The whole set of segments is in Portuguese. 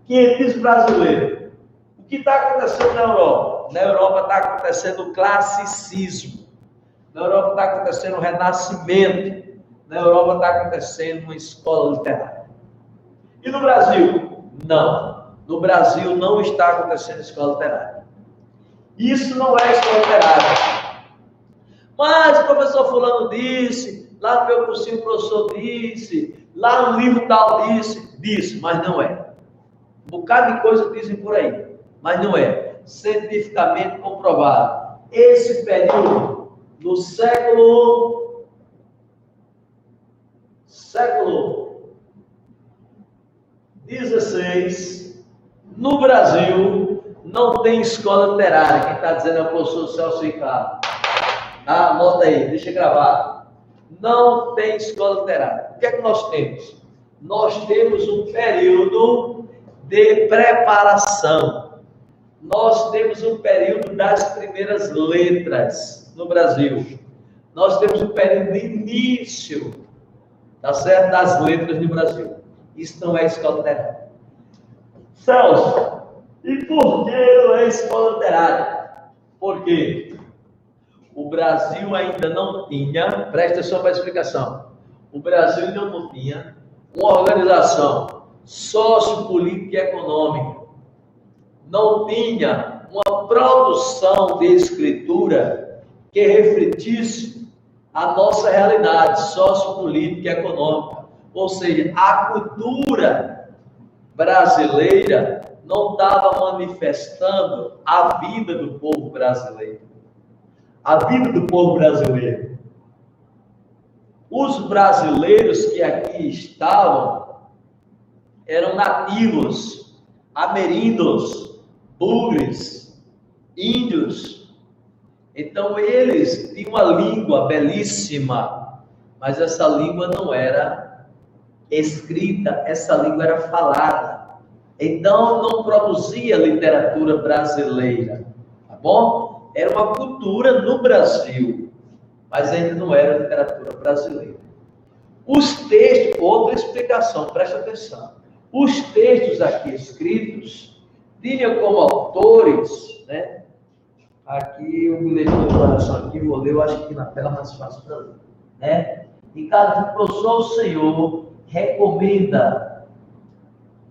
500 brasileiros. O que está acontecendo na Europa? Na Europa está acontecendo o classicismo. Na Europa está acontecendo o renascimento. Na Europa está acontecendo uma escola literária. E no Brasil? Não. No Brasil não está acontecendo escola literária. Isso não é escola literária. Mas o professor fulano disse, lá no meu cursinho o professor disse, lá no livro tal disse, mas não é. Um bocado de coisa dizem por aí, mas não é. Cientificamente comprovado. Esse período, no século XVI, no Brasil, não tem escola literária. Quem está dizendo é o professor Celso Ricardo. Ah, anota aí, deixa gravar. Não tem escola literária. O que é que nós temos? Nós temos um período de preparação. Nós temos um período das primeiras letras no Brasil. Nós temos um período de início, tá certo? Das letras no Brasil. Isso não é escola literária. Celso, e por que não é escola literária? Por quê? O Brasil ainda não tinha, presta atenção para a explicação, o Brasil ainda não tinha uma organização sociopolítica e econômica, não tinha uma produção de escritura que refletisse a nossa realidade sociopolítica e econômica, ou seja, a cultura brasileira não estava manifestando a vida do povo brasileiro. A vida do povo brasileiro. Os brasileiros que aqui estavam eram nativos, ameríndios, bugres, índios. Então eles tinham uma língua belíssima, mas essa língua não era escrita, essa língua era falada. Então não produzia literatura brasileira, tá bom? Era uma cultura no Brasil, mas ainda não era literatura brasileira. Os textos, outra explicação, presta atenção. Os textos aqui escritos tinham como autores, né? Aqui o bilhete de declaração aqui, vou ler, eu acho que na tela mais fácil para ler, né? E cada professor, o Senhor recomenda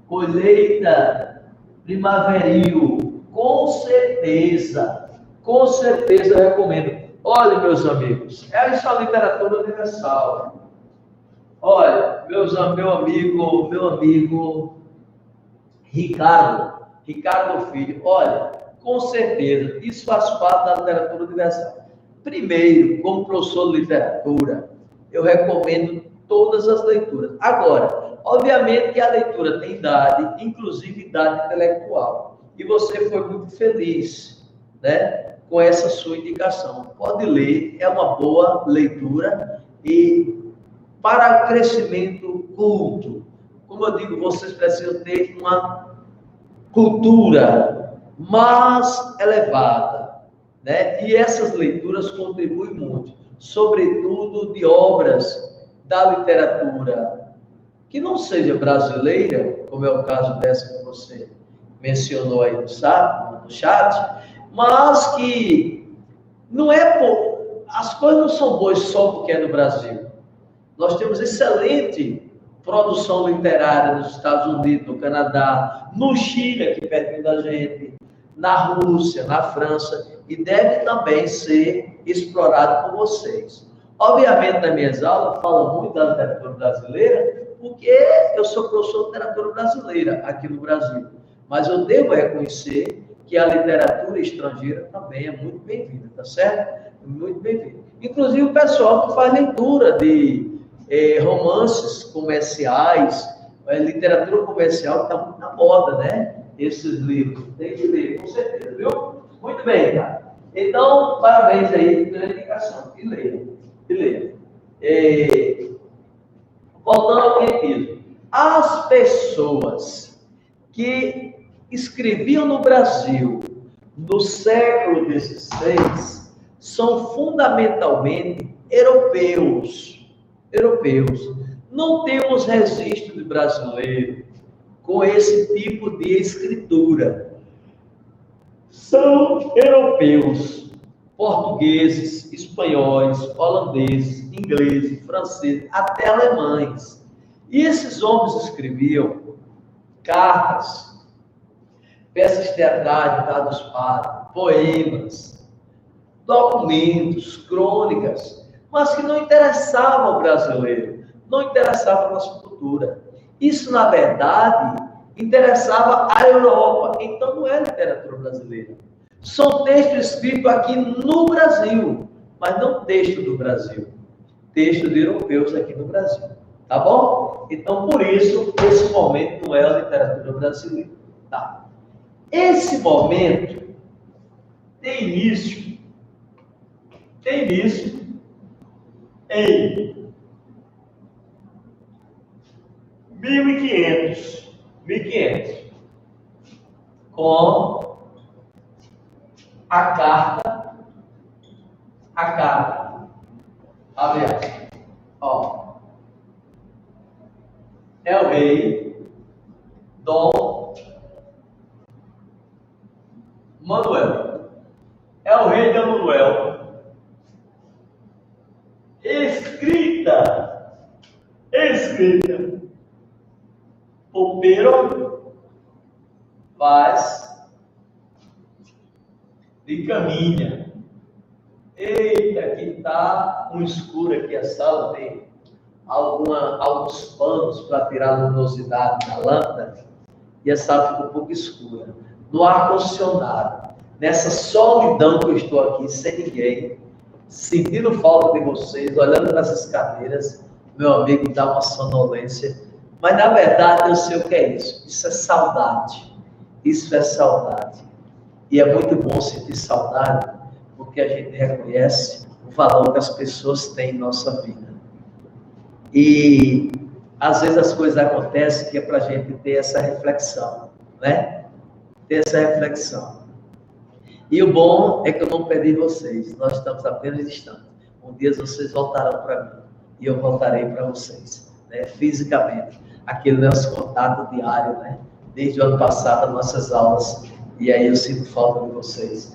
colheita primaveril, com certeza eu recomendo. Olha, meus amigos, essa é a literatura universal. Olha, meu amigo Ricardo Filho, olha, com certeza, isso faz parte da literatura universal. Primeiro, como professor de literatura, eu recomendo todas as leituras. Agora, obviamente que a leitura tem idade, inclusive idade intelectual. E você foi muito feliz, né, com essa sua indicação. Pode ler, é uma boa leitura e para o crescimento culto, como eu digo, vocês precisam ter uma cultura mais elevada, né? E essas leituras contribuem muito, sobretudo de obras da literatura que não seja brasileira, como é o caso dessa que você mencionou aí no chat, mas que não é as coisas não são boas só porque é no Brasil. Nós temos excelente produção literária nos Estados Unidos, no Canadá, no Chile, aqui perto da gente, na Rússia, na França, e deve também ser explorado por vocês. Obviamente, nas minhas aulas, eu falo muito da literatura brasileira, porque eu sou professor de literatura brasileira aqui no Brasil. Mas eu devo reconhecer que a literatura estrangeira também é muito bem-vinda, tá certo? Muito bem-vinda. Inclusive o pessoal que faz leitura de romances comerciais, literatura comercial, que está muito na moda, né? Esses livros. Tem que ler, com certeza, viu? Muito bem, cara. Então, parabéns aí pela indicação. E leia. Voltando ao quentismo. As pessoas que escreviam no Brasil no século XVI são fundamentalmente europeus. Não temos registro de brasileiro com esse tipo de escritura. São europeus, portugueses, espanhóis, holandeses, ingleses, franceses, até alemães. E esses homens escreviam cartas, peças teatrais, dados padres, poemas, documentos, crônicas, mas que não interessavam ao brasileiro, não interessavam a nossa cultura. Isso, na verdade, interessava à Europa. Então, não é literatura brasileira. São textos escritos aqui no Brasil, mas não texto do Brasil. Texto de europeus aqui no Brasil. Tá bom? Então, por isso, esse momento não é a literatura brasileira. Tá. Esse momento tem início em 1500, com a carta, aliás, é o rei Dom Manuel. É o rei Dom Manuel. Escrita por Pero Vaz de Caminha. Eita, aqui está um escuro aqui, a sala tem alguns panos para tirar a luminosidade da lâmpada e a sala fica um pouco escura. No ar-condicionado, nessa solidão que eu estou aqui, sem ninguém, sentindo falta de vocês, olhando para essas cadeiras, meu amigo, dá uma sonolência. Mas, na verdade, eu sei o que é isso. Isso é saudade. Isso é saudade. E é muito bom sentir saudade, porque a gente reconhece o valor que as pessoas têm em nossa vida. E, às vezes, as coisas acontecem que é para a gente ter essa reflexão, né? Ter essa reflexão. E o bom é que eu não perdi vocês. Nós estamos apenas distantes. Um dia vocês voltarão para mim. E eu voltarei para vocês, né? Fisicamente. Aquele nosso contato diário, né? Desde o ano passado, nossas aulas. E aí eu sinto falta de vocês.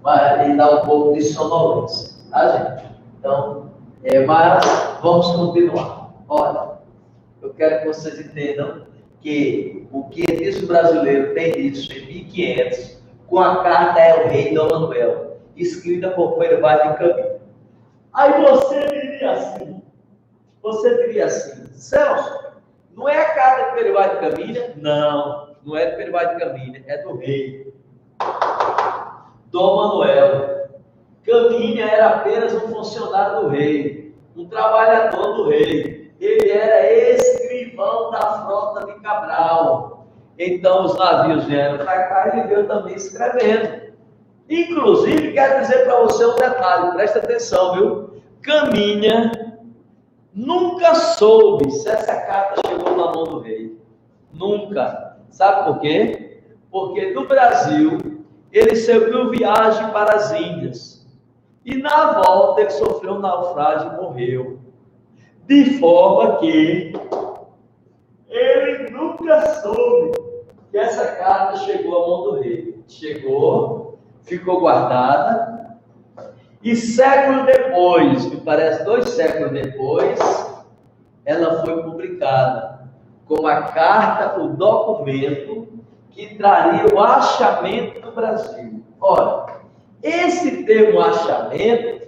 Mas e dá um pouco de sonolência, tá, gente? Então, mas vamos continuar. Olha, eu quero que vocês entendam que o quietismo brasileiro tem isso em 1500, com a carta É o Rei Dom Manuel, escrita por Pero Vaz de Caminha. Aí você diria assim, Celso, não é a carta de Pero Vaz de Caminha? Não é de Pero Vaz de Caminha, é do rei Dom Manuel. Caminha era apenas um funcionário do rei, um trabalhador do rei. Ele era escrivão da frota de Cabral. Então os navios vieram para cá e ele veio também escrevendo. Inclusive, quero dizer para você um detalhe, presta atenção, viu? Caminha nunca soube se essa carta chegou na mão do rei. Nunca. Sabe por quê? Porque do Brasil, ele seguiu viagem para as Índias. E na volta ele sofreu um naufrágio e morreu. De forma que ele nunca soube que essa carta chegou à mão do rei. Chegou, ficou guardada, e séculos depois, me parece 2 séculos depois, ela foi publicada como a carta, o documento que traria o achamento do Brasil. Ora, esse termo achamento,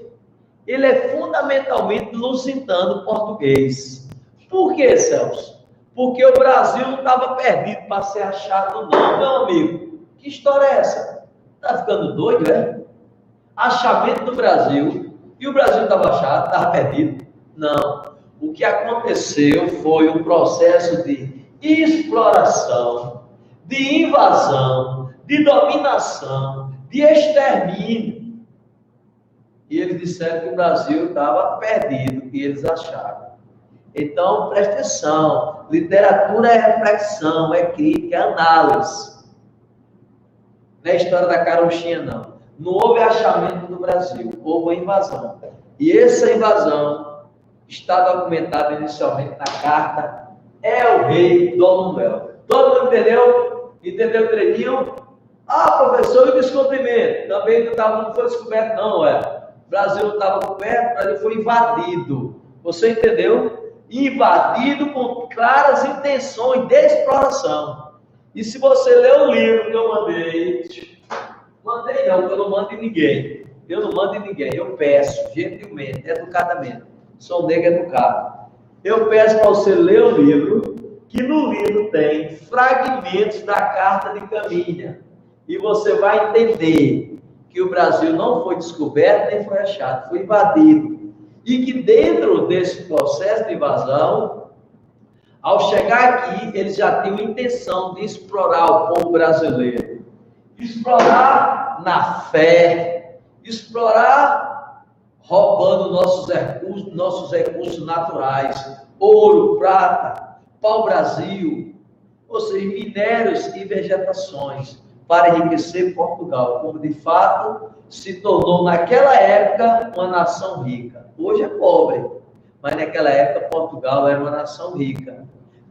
ele é fundamentalmente lusitano português. Por que, Celso? Porque o Brasil não estava perdido para ser achado, não, meu amigo. Que história é essa? Está ficando doido, é? Achamento do Brasil. E o Brasil estava achado, estava perdido? Não. O que aconteceu foi um processo de exploração, de invasão, de dominação, de extermínio. E eles disseram que o Brasil estava perdido, e eles acharam. Então, presta atenção, literatura é reflexão, é crítica, é análise. Não é história da carochinha, não. Não houve achamento do Brasil, houve uma invasão. E essa invasão está documentada inicialmente na carta É o Rei Dom Manuel. Todo mundo entendeu? Entendeu o treininho? Ah, professor, e o descobrimento? Também não foi descoberto, não, O Brasil não estava coberto, o Brasil foi invadido. Você entendeu? Invadido com claras intenções de exploração. E se você ler o livro que eu mandei não, eu não mando em ninguém. Eu não mando em ninguém, eu peço, gentilmente, educadamente. Sou negro educado. Eu peço para você ler o livro, que no livro tem fragmentos da Carta de Caminha. E você vai entender que o Brasil não foi descoberto nem foi achado, foi invadido. E que dentro desse processo de invasão, ao chegar aqui, eles já tinham intenção de explorar o povo brasileiro. Explorar na fé, explorar roubando nossos recursos naturais, ouro, prata, pau-brasil, ou seja, minérios e vegetações, para enriquecer Portugal, como de fato se tornou naquela época uma nação rica. Hoje é pobre, mas naquela época Portugal era uma nação rica,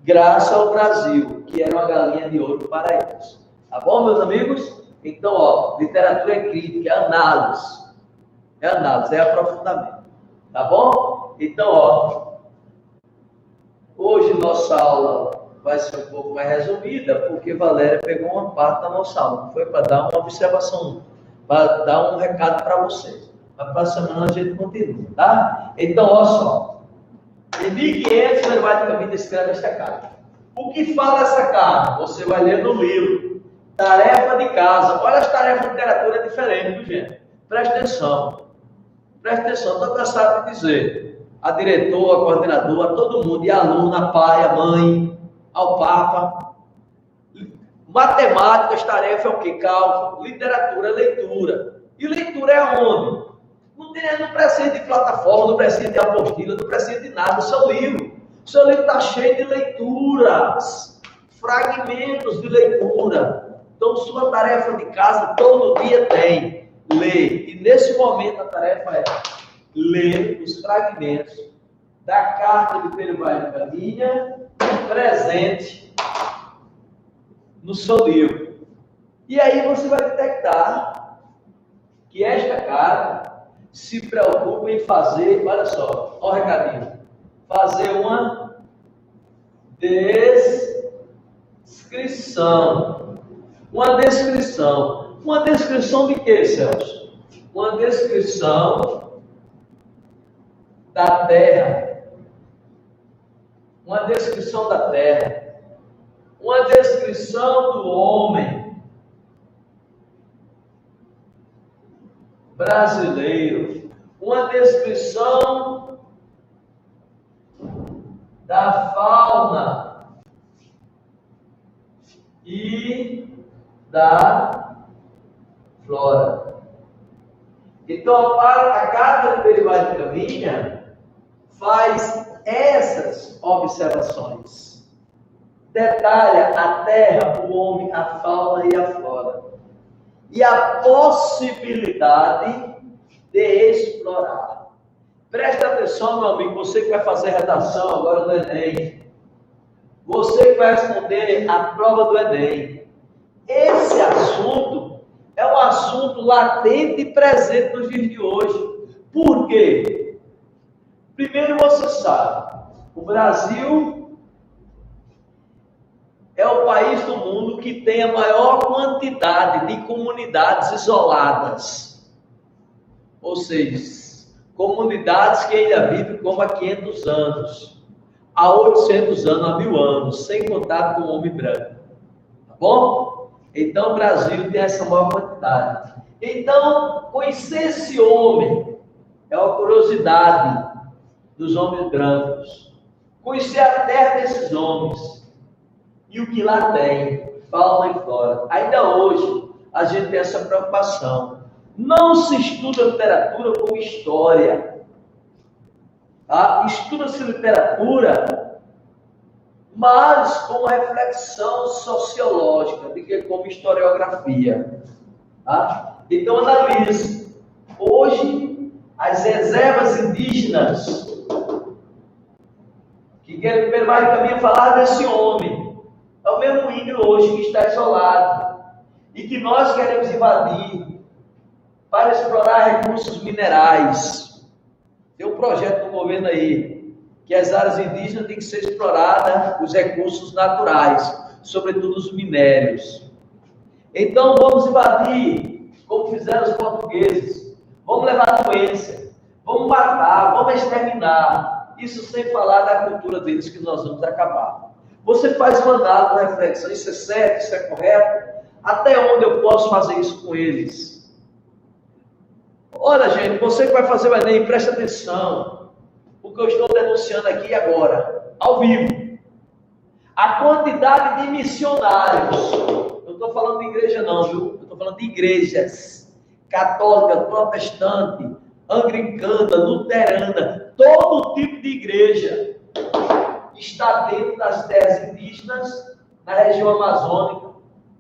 graças ao Brasil, que era uma galinha de ouro para eles. Tá bom, meus amigos? Então, literatura é crítica, é análise. É análise, é aprofundamento. Tá bom? Então, hoje nossa aula vai ser um pouco mais resumida, porque Valéria pegou uma parte da nossa aula. Foi para dar uma observação, para dar um recado para vocês. Mas para a semana a gente continua, tá? Então, olha só. Em 1500, o vai de Caminha escreve esta carta. O que fala essa carta? Você vai ler no livro. Tarefa de casa. Olha as tarefas de literatura diferentes, gente. Presta atenção. Presta atenção. Estou cansado de dizer. A diretora, a coordenadora, todo mundo, e a aluna, a pai, a mãe, ao Papa. Matemática, as tarefas é o que? Cálculo. Literatura, leitura. E leitura é aonde? Não precisa de plataforma, não precisa de apostila, não precisa de nada. O seu livro está cheio de leituras, fragmentos de leitura. Então, sua tarefa de casa todo dia tem ler. E nesse momento a tarefa é ler os fragmentos da carta de Pedro Vai de Caminha presente no seu livro. E aí você vai detectar que esta carta se preocupa em fazer, olha só, olha o recadinho, fazer uma descrição. Uma descrição. Uma descrição de quê, Celso? Uma descrição da terra. Uma descrição da terra. Uma descrição do homem brasileiro, uma descrição da fauna e da flora. Então, a carta do Pedro Vai de Caminha faz essas observações. Detalha a terra, o homem, a fauna e a flora. E a possibilidade de explorar. Presta atenção, meu amigo, você que vai fazer redação agora no Enem. Você que vai responder a prova do Enem. Esse assunto é um assunto latente e presente nos dias de hoje. Por quê? Primeiro você sabe, o Brasil é o país do mundo que tem a maior quantidade de comunidades isoladas. Ou seja, comunidades que ainda vivem como há 500 anos, há 800 anos, há 1000 anos, sem contato com o homem branco. Tá bom? Então o Brasil tem essa maior quantidade. Então, conhecer esse homem é uma curiosidade dos homens brancos. Conhecer a terra desses homens. E o que lá tem, fauna e flora. Ainda hoje, a gente tem essa preocupação. Não se estuda literatura como história. Tá? Estuda-se literatura, mas com reflexão sociológica, de que como historiografia. Tá? Então, analise. Hoje, as reservas indígenas, que Pedro Vai de Caminha falar desse homem, É o mesmo índio hoje que está isolado e que nós queremos invadir para explorar recursos minerais. Tem um projeto do governo aí, que as áreas indígenas têm que ser exploradas, os recursos naturais, sobretudo os minérios. Então vamos invadir, como fizeram os portugueses. Vamos levar doença, vamos matar, vamos exterminar. Isso sem falar da cultura deles que nós vamos acabar. Você faz uma análise, uma reflexão, isso é certo, isso é correto? Até onde eu posso fazer isso com eles? Olha, gente, você que vai fazer o Enem, preste atenção, porque eu estou denunciando aqui agora, ao vivo, a quantidade de missionários. Não estou falando de igreja não, viu? Eu estou falando de igrejas católica, protestante, anglicana, luterana, todo tipo de igreja está dentro das terras indígenas, na região amazônica,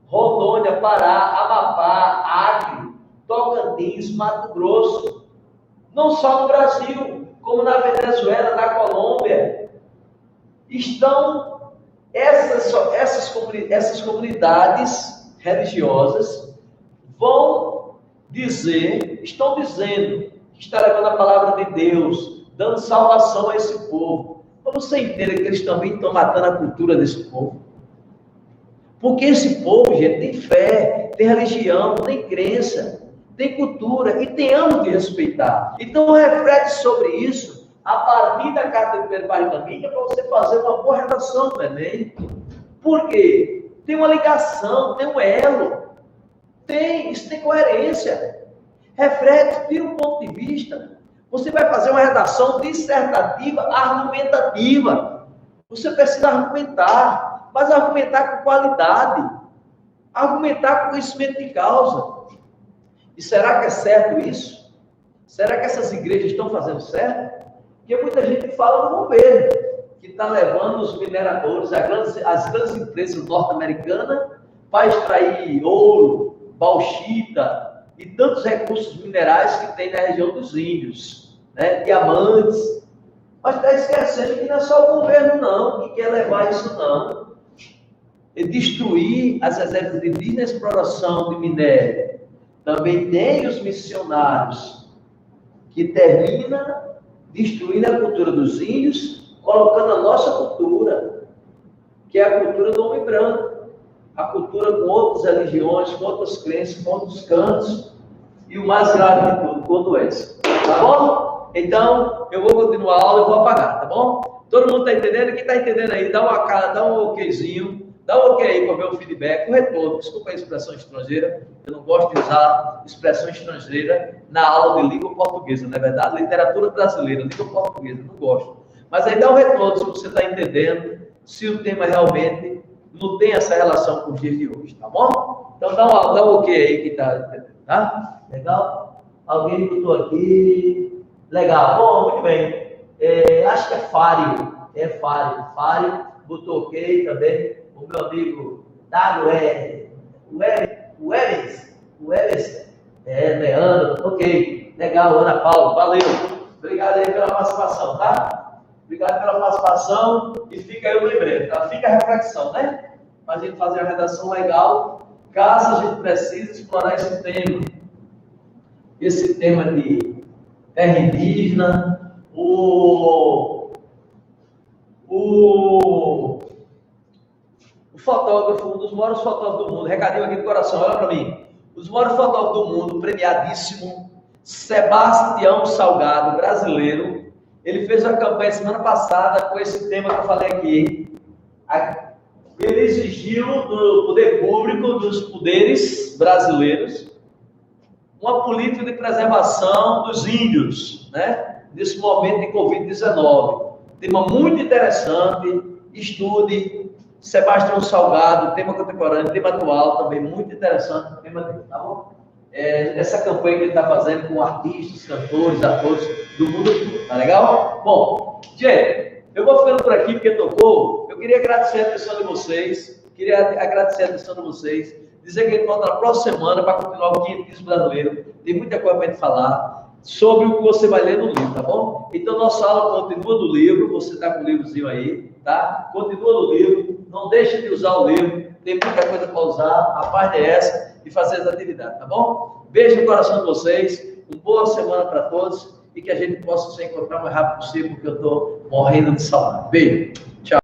Rondônia, Pará, Amapá, Acre, Tocantins, Mato Grosso. Não só no Brasil, como na Venezuela, na Colômbia. Estão essas comunidades religiosas estão dizendo que está levando a palavra de Deus, dando salvação a esse povo. Mas você entende que eles também estão matando a cultura desse povo? Porque esse povo, gente, tem fé, tem religião, tem crença, tem cultura e tem amo de respeitar. Então reflete sobre isso a partir da carta de 1 Barnabé para você fazer uma boa redação do Enem. Por quê? Tem uma ligação, tem um elo, isso tem coerência. Reflete, tira um ponto de vista. Você vai fazer uma redação dissertativa, argumentativa. Você precisa argumentar, mas argumentar com qualidade, argumentar com conhecimento de causa. E será que é certo isso? Será que essas igrejas estão fazendo certo? Porque muita gente fala do governo, que está levando os mineradores, as grandes empresas norte-americanas, para extrair ouro, bauxita e tantos recursos minerais que tem na região dos índios, né? Diamantes. Mas está esquecendo que não é só o governo não que quer levar isso não. E destruir as reservas indígenas, exploração de minério. Também tem os missionários que terminam destruindo a cultura dos índios, colocando a nossa cultura, que é a cultura do homem branco, a cultura com outras religiões, com outras crenças, com outros cantos, e o mais grave de tudo, com doença. Tá bom? Então, eu vou continuar a aula e vou apagar, tá bom? Todo mundo está entendendo? Quem está entendendo aí, dá uma cara, dá um okzinho, dá um ok aí para ver o feedback, o retorno. Desculpa a expressão estrangeira, eu não gosto de usar expressão estrangeira na aula de língua portuguesa, não é verdade? Literatura brasileira, língua portuguesa, não gosto. Mas aí dá um retorno se você está entendendo, se o tema realmente não tem essa relação com os dias de hoje, tá bom? Então dá um ok aí que está entendendo, tá? Legal? Alguém botou aqui. Legal, bom, muito bem. Acho que é Fário. Fário botou ok também. O meu amigo WR, o Eves, Leandro, ok. Legal, Ana Paula, valeu. Obrigado aí pela participação, tá? Obrigado pela participação e fica aí o lembrete, tá? Fica a reflexão, né? Para a gente fazer uma redação legal, caso a gente precise explorar esse tema de terra indígena, o fotógrafo, um dos maiores fotógrafos do mundo, recadinho aqui do coração, olha para mim, os maiores fotógrafos do mundo, premiadíssimo, Sebastião Salgado, brasileiro, ele fez uma campanha semana passada com esse tema que eu falei aqui. Ele exigiu do poder público, dos poderes brasileiros, uma política de preservação dos índios, né? Nesse momento de Covid-19. Tema muito interessante, estude. Sebastião Salgado, tema contemporâneo, tema atual, também muito interessante, tema dele, tá bom? Essa campanha que ele está fazendo com artistas, cantores, atores do mundo todo, tá legal? Bom, gente, eu vou ficando por aqui porque tocou. Eu queria agradecer a atenção de vocês, dizer que a gente volta na próxima semana para continuar o Quinhentismo Brasileiro. Tem muita coisa para a gente falar sobre o que você vai ler no livro, tá bom? Então, nossa aula continua do livro, você está com o livrozinho aí, tá? Continua no livro, não deixe de usar o livro, tem muita coisa para usar, a parte é essa, e fazer as atividades, tá bom? Beijo no coração de vocês, uma boa semana para todos, e que a gente possa se encontrar o mais rápido possível, porque eu estou morrendo de saudade. Beijo, tchau.